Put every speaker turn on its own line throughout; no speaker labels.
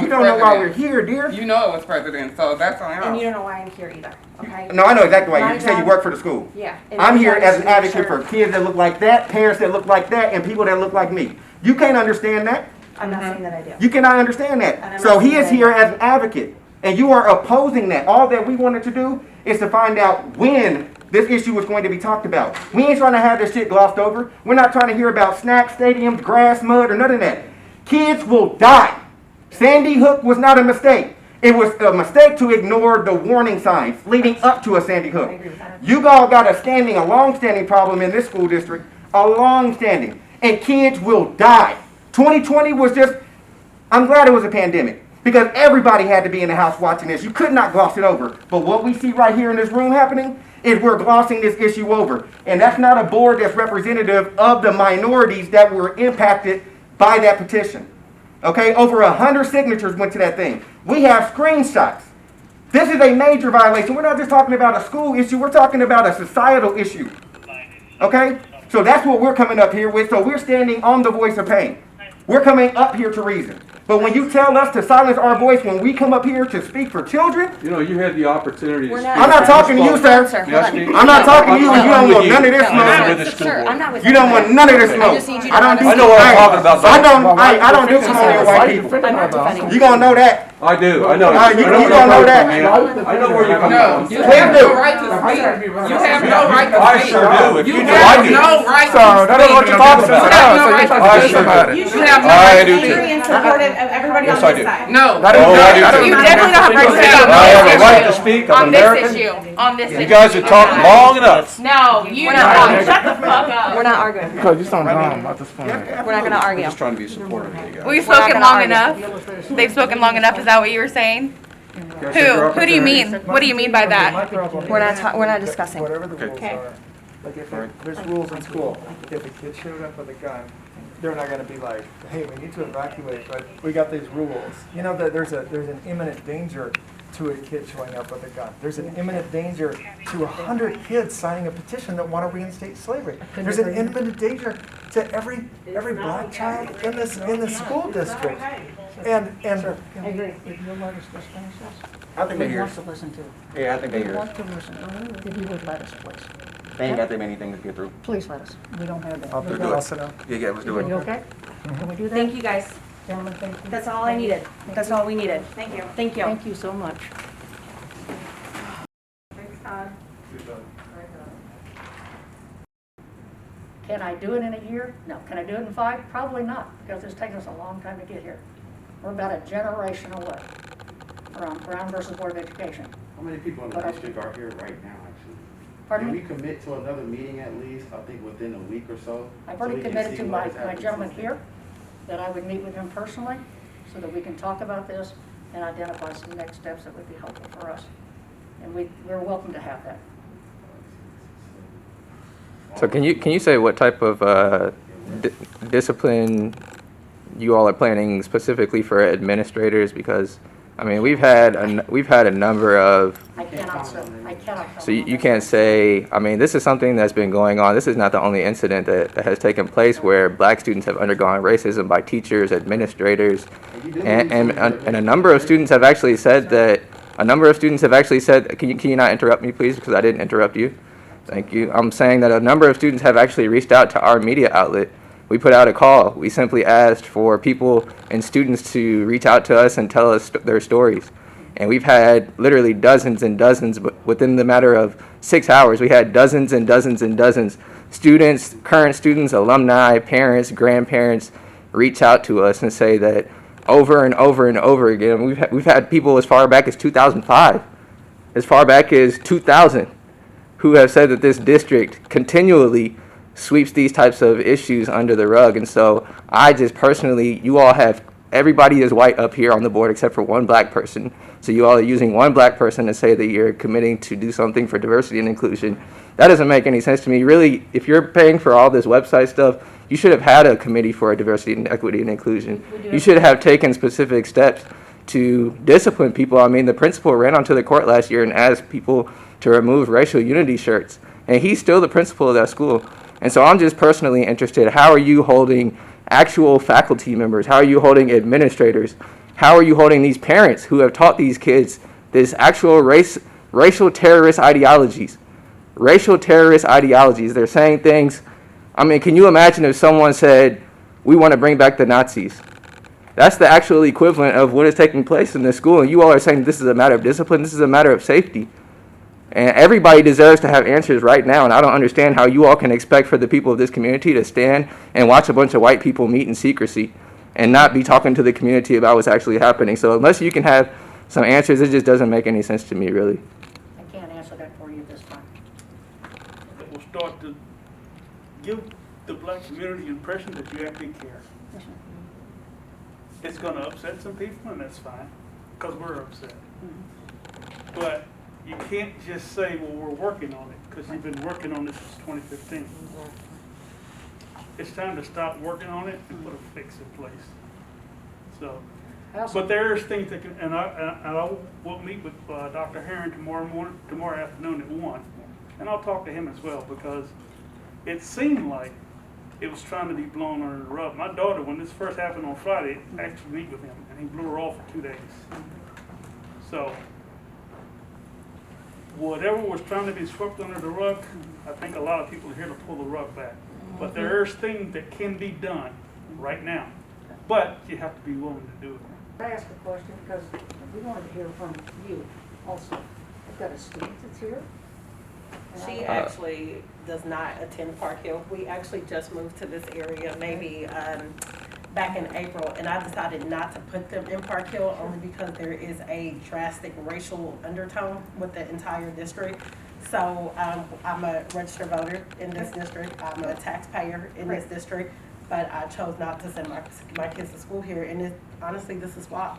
You don't know why we're here, dear.
You know it was president, so that's on
And you don't know why I'm here either, okay?
No, I know exactly why. You say you work for the school.
Yeah.
I'm here as an advocate for kids that look like that, parents that look like that, and people that look like me. You can't understand that.
I'm not saying that I do.
You cannot understand that. So he is here as an advocate, and you are opposing that. All that we wanted to do is to find out when this issue was going to be talked about. We ain't trying to have this shit glossed over. We're not trying to hear about snack stadiums, grass, mud, or none of that. Kids will die. Sandy Hook was not a mistake. It was a mistake to ignore the warning signs leading up to a Sandy Hook. You all got a long-standing problem in this school district, a long-standing, and kids will die. 2020 was just, I'm glad it was a pandemic, because everybody had to be in the house watching this. You could not gloss it over. But what we see right here in this room happening is we're glossing this issue over. And that's not a board that's representative of the minorities that were impacted by that petition. Okay, over 100 signatures went to that thing. We have screenshots. This is a major violation. We're not just talking about a school issue. We're talking about a societal issue. Okay, so that's what we're coming up here with. So we're standing on the voice of pain. We're coming up here to reason. But when you tell us to silence our voice when we come up here to speak for children,
you know, you had the opportunity to speak.
I'm not talking to you, sir. I'm not talking to you, and you don't want none of this smoke.
I'm not with
You don't want none of this smoke.
I know what I'm talking about.
I don't do promoting white people.
I'm not defending.
You gonna know that.
I do. I know.
You gonna know that.
I know where you're coming
No,
from.
you have no right to speak. You have no right to speak.
I sure do. If you do, I
have
do.
no right to
So,
speak.
that is what you're talking about.
I sure do.
You have no
I
right
do
to
too.
speak.
And supportive of everybody
Yes,
on
I
this
do.
side.
No.
Oh, I do
You
too.
definitely don't have right to speak on
I have a
this
right to
issue.
speak.
On
I'm
this
American.
issue. On this issue.
You guys have talked long enough.
No, you
We're not arguing.
shut the fuck up.
We're not arguing.
Because you sound dumb at this point.
We're not gonna argue.
Just trying to be supportive of you guys.
We've
We're not
spoken
gonna
long
argue.
enough. They've spoken long enough. Is that what you were saying? Who do you mean? What do you mean by that?
We're not discussing.
Whatever the rules
Okay.
are. Like if there's rules in school. If a kid showed up with a gun, they're not going to be like, hey, we need to evacuate, but we got these rules. You know that there's an imminent danger to a kid showing up with a gun. There's an imminent danger to 100 kids signing a petition that want to reinstate slavery. There's an imminent danger to every black child in this school district. And
I agree. If you'll let us just finish this.
I think they
We
hear
want
us.
to listen to it.
Yeah, I think they
We
hear us.
want to listen. If you would let us, please.
They ain't got that many things to get through.
Please let us. We don't have that.
I'll
Let's
do
do
it.
it. Yeah, let's do
You
it.
okay? Can we do that?
Thank you, guys.
Gentlemen, thank you.
That's all I needed. That's all we needed. Thank you. Thank you.
Thank you so much. Can I do it in a year? No. Can I do it in 5? Probably not, because it's taken us a long time to get here. We're about a generation away from Brown versus Board of Education.
How many people in the district are here right now, actually?
Pardon
Can
me?
we commit to another meeting at least, I think within a week or so?
I've
so
already
we can
committed
see
to
what
my
is happening
gentleman
since
here that I would meet with him personally so that we can talk about this and identify some next steps that would be helpful for us. And we're welcome to have that.
So can you say what type of discipline you all are planning specifically for administrators? Because I mean we've had a number of.
I cannot say.
So you can't say. I mean this is something that's been going on. This is not the only incident that has taken place where black students have undergone racism by teachers, administrators, and a number of students have actually said that. A number of students have actually said. Can you not interrupt me, please? Because I didn't interrupt you. Thank you. I'm saying that a number of students have actually reached out to our media outlet. We put out a call. We simply asked for people and students to reach out to us and tell us their stories. And we've had literally dozens and dozens, but within the matter of 6 hours, we had dozens and dozens and dozens. Students, current students, alumni, parents, grandparents reach out to us and say that over and over and over again. We've had people as far back as 2005, as far back as 2000. Who have said that this district continually sweeps these types of issues under the rug. And so I just personally, you all have, everybody is white up here on the board except for one black person. So you all are using one black person to say that you're committing to do something for diversity and inclusion. That doesn't make any sense to me. Really, if you're paying for all this website stuff, you should have had a committee for diversity and equity and inclusion. You should have taken specific steps to discipline people. I mean, the principal ran onto the court last year and asked people to remove racial unity shirts, and he's still the principal of that school. And so I'm just personally interested, how are you holding actual faculty members, how are you holding administrators how are you holding these parents who have taught these kids this actual racial terrorist ideologies? Racial terrorist ideologies. They're saying things. I mean, can you imagine if someone said, we want to bring back the Nazis? That's the actual equivalent of what is taking place in this school. And you all are saying this is a matter of discipline. This is a matter of safety. And everybody deserves to have answers right now. And I don't understand how you all can expect for the people of this community to stand and watch a bunch of white people meet in secrecy and not be talking to the community about what's actually happening. So unless you can have some answers, it just doesn't make any sense to me, really.
I can't answer that for you this time.
That will start to give the black community the impression that you actually care.
Yes, sir.
It's going to upset some people, and that's fine, because we're upset.
Mm-hmm.
But you can't just say, well, we're working on it, because you've been working on this since 2015. It's time to stop working on it and put a fix in place. So, but there's things that can, and I will meet with Dr. Herren tomorrow afternoon at 1, and I'll talk to him as well, because it seemed like it was trying to be blown under the rug. My daughter, when this first happened on Friday, actually meet with him, and he blew her off for 2 days. So, whatever was trying to be swept under the rug, I think a lot of people are here to pull the rug back. But there's things that can be done right now, but you have to be willing to do it.
I asked a question because we wanted to hear from you also. I've got a student that's here. and
She
I-
actually does not attend Park Hill. We actually just moved to this area maybe back in April, and I decided not to put them in Park Hill only because there is a drastic racial undertone with the entire district. So I'm a registered voter in this district. I'm a taxpayer in this district, but I chose not to send my kids to school here. And honestly, this is why.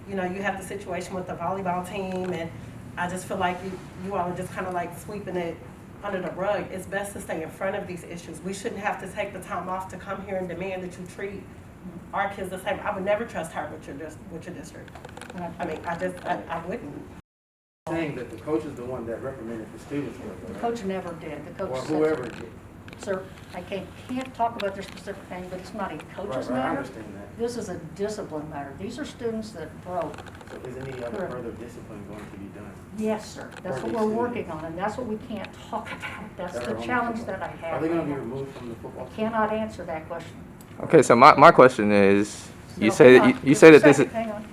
You know, you have the situation with the volleyball team, and I just feel like you all are just kind of like sweeping it under the rug. It's best to stay in front of these issues. We shouldn't have to take the time off to come here and demand that you treat our kids the same. I would never trust her with your district. I mean, I wouldn't.
Saying that the coach is the one that reprimanded the students.
The coach never did. The coach
Or
said,
whoever did.
Sir, I can't talk about their specific thing, but it's not a coach's
Right, I
matter.
understand that.
This is a discipline matter. These are students that broke.
So is any other further discipline going to be done?
Yes, sir. That's what we're working on, and that's what we can't talk about. That's the challenge that I have.
Are they going to be
right now.
removed from the football team?
Cannot answer that question.
Okay, so my question is, you
No,
say
hang
that
on.
you say that this is.
Just a second, hang on.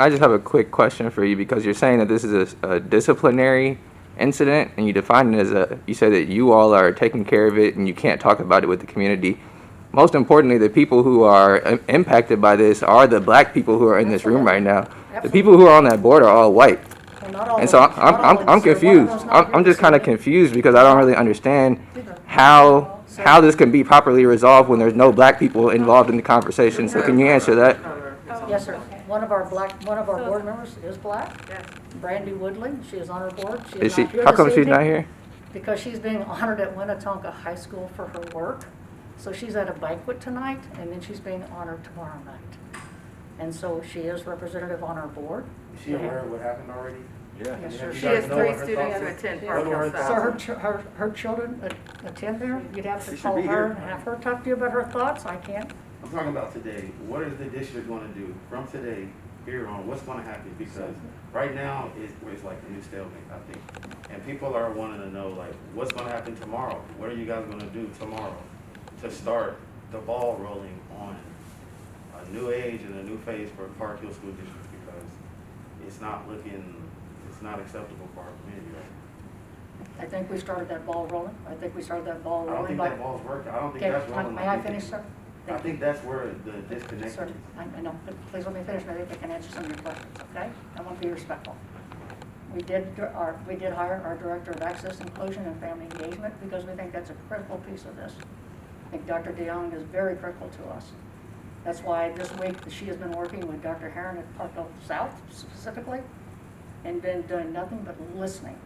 I just have a quick question for you, because you're saying that this is a disciplinary incident, and you define it as you say that you all are taking care of it and you can't talk about it with the community. Most importantly, the people who are impacted by this are the black people who are in this room right now. The people who are on that board are all white.
Well, not all
And so
of them. Not all of them,
I'm
sir. One of
confused.
them's not here
I'm just
this
kind of
evening.
confused because I don't really understand how this can be properly resolved when there's no black people involved in the conversation. So can you answer that?
Yes, sir. One of our board members is black. Brandy Woodley, she is on our board.
Is she?
not here
How
this
come she's
evening
not here?
Because she's being honored at Winnetonka High School for her work. So she's at a banquet tonight, and then she's being honored tomorrow night. And so she is representative on our board.
Is she aware of what happened already?
Yes, sir.
She has 3 students who
attend
Park Hill
So her children attend there? You'd have to
She should
call
be
her
here.
and have her talk to you about her thoughts? I can't.
I'm talking about today. What is the district going to do from today here on? What's going to happen? Because right now it's like a new stalemate, I think. And people are wanting to know, like, what's going to happen tomorrow? What are you guys going to do tomorrow to start the ball rolling on a new age and a new phase for Park Hill School District? Because it's not acceptable for our community right
I think we started that ball rolling. I think we started that ball
now. I don't
rolling.
think
by-
that ball's working. I don't think
Okay,
that's rolling.
may I finish, sir?
I think that's where the disconnect
Sir,
is.
I know, but please let me finish, maybe I can answer some of your questions, okay? I want to be respectful. We did hire our Director of Access, Inclusion, and Family Engagement because we think that's a critical piece of this. I think Dr. DeYoung is very critical to us. That's why this week she has been working with Dr. Herren at Parkville South specifically, and been doing nothing but listening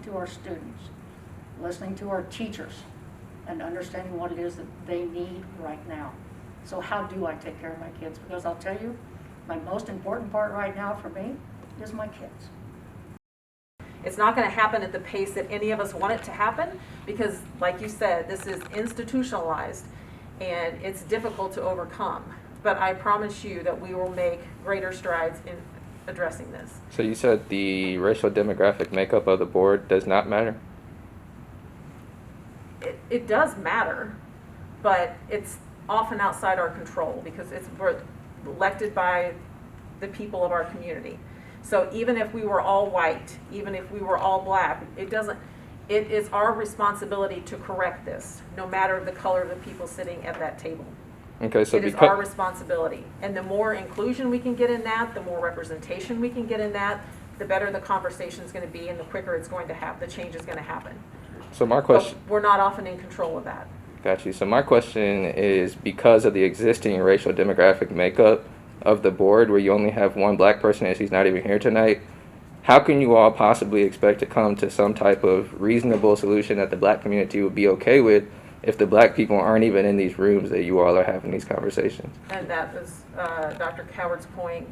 to our students, listening to our teachers, and understanding what it is that they need right now. So how do I take care of my kids? Because I'll tell you, my most important part right now for me is my kids.
It's not going to happen at the pace that any of us want it to happen because, like you said, this is institutionalized and it's difficult to overcome. but I promise you that we will make greater strides in addressing this.
So you said the racial demographic makeup of the board does not matter?
It does matter, but it's often outside our control because we're elected by the people of our community. So even if we were all white, even if we were all black, it is our responsibility to correct this, no matter the color of the people sitting at that table.
Okay, so
It is our responsibility. And the more inclusion we can get in that, the more representation we can get in that, the better the conversation is going to be and the quicker it's going to happen, the change is going to happen.
So my question,
But we're not often in control of that.
got you. So my question is, because of the existing racial demographic makeup of the board, where you only have one black person and she's not even here tonight, how can you all possibly expect to come to some type of reasonable solution that the black community would be okay with if the black people aren't even in these rooms that you all are having these conversations?
And that was Dr. Coward's point.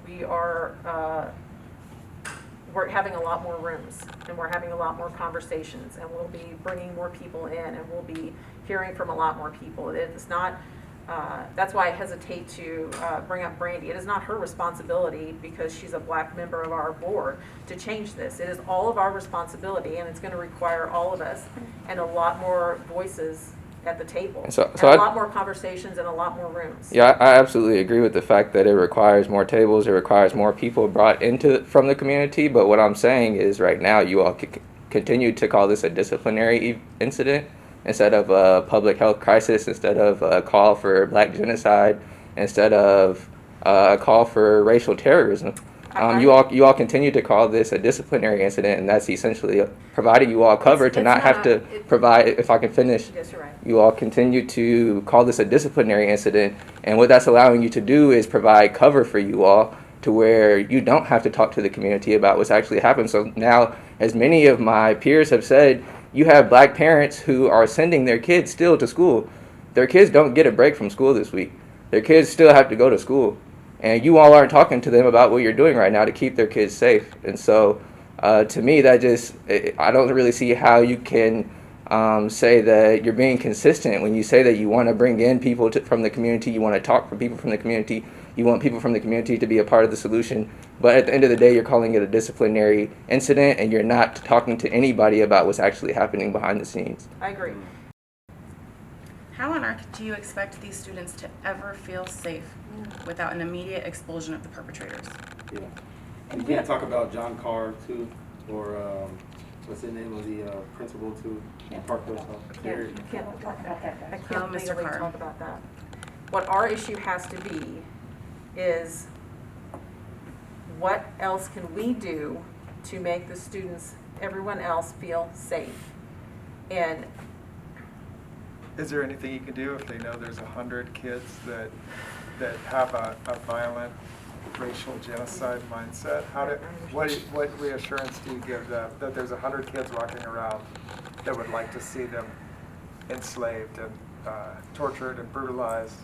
We're having a lot more rooms and we're having a lot more conversations and we'll be bringing more people in and we'll be hearing from a lot more people. It's not, that's why I hesitate to bring up Brandy. It is not her responsibility because she's a black member of our board to change this. It is all of our responsibility and it's going to require all of us and a lot more voices at the table,
So
and a lot more conversations and a lot more rooms.
Yeah, I absolutely agree with the fact that it requires more tables, it requires more people brought into from the community, but what I'm saying is right now you all continue to call this a disciplinary incident instead of a public health crisis, instead of a call for black genocide, instead of a call for racial terrorism. You all continue to call this a disciplinary incident, and that's essentially providing you all cover to not have to provide, if I can finish.
Yes, you're right.
You all continue to call this a disciplinary incident, and what that's allowing you to do is provide cover for you all to where you don't have to talk to the community about what's actually happened. So now, as many of my peers have said, you have black parents who are sending their kids still to school. Their kids don't get a break from school this week. Their kids still have to go to school. And you all aren't talking to them about what you're doing right now to keep their kids safe. And so to me, that just, I don't really see how you can say that you're being consistent when you say that you want to bring in people from the community, you want to talk to people from the community, you want people from the community to be a part of the solution. But at the end of the day, you're calling it a disciplinary incident and you're not talking to anybody about what's actually happening behind the scenes.
I agree.
How on earth do you expect these students to ever feel safe without an immediate expulsion of the perpetrators?
Yeah. And you can't talk about John Carr too, or what's the name of the principal too? Parkville.
I can't
Mr.
legally
Carr.
talk about that. What our issue has to be is what else can we do to make the students, everyone else, feel safe? And
Is there anything you can do if they know there's 100 kids that have a violent racial genocide mindset? What reassurance do you give them that there's 100 kids walking around that would like to see them enslaved and tortured and brutalized?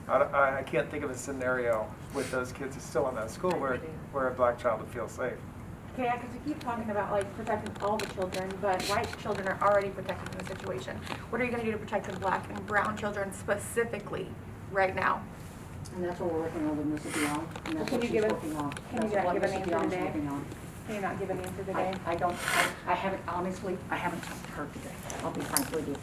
I can't think of a scenario with those kids still in that school where a black child would feel safe.
Okay, because we keep talking about like protecting all the children, but white children are already protected in the situation. What are you going to do to protect the black and brown children specifically right now?
And that's what we're working on with Mississippi On. And that's
Can
what
you
she's
give
working on.
Can you
That's what
give an
Mississippi
answer
On's
today?
working on.
Can you not give an answer today?
I haven't, honestly, I haven't talked to her today. I'll be frank with you.